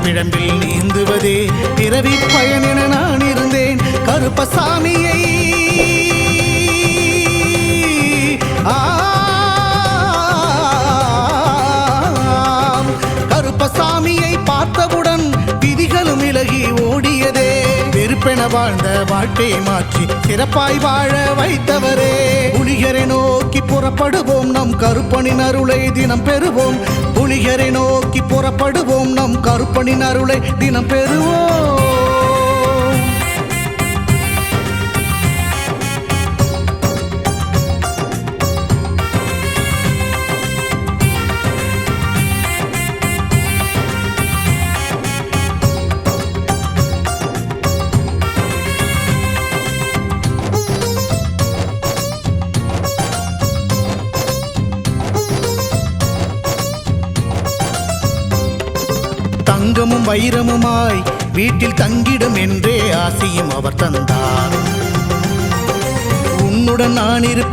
பிழம்பில் நீந்துவதே பிறவி பயனென நான் இருந்தேன் கருப்பசாமியை கருப்பசாமியை பார்த்தவுடன் விதிகளும் விலகி ஓடியதே வெறுப்பென வாழ்ந்த வாழ்க்கையை மாற்றி சிறப்பாய் வாழ வைத்தவரே புலிகரை நோக்கி புறப்படுவோம் நம் கருப்பனின் அருளை தினம் பெறுவோம் புலிகரை நோக்கி புறப்படுவோம் நம் கருப்பனின் அருளை தினம் பெறுவோம் தங்கமும் வைரமுமாய் வீட்டில் தங்கிடும் என்றே ஆசையும் அவர் தந்தார் உன்னுடன் நான் இருப்பேன்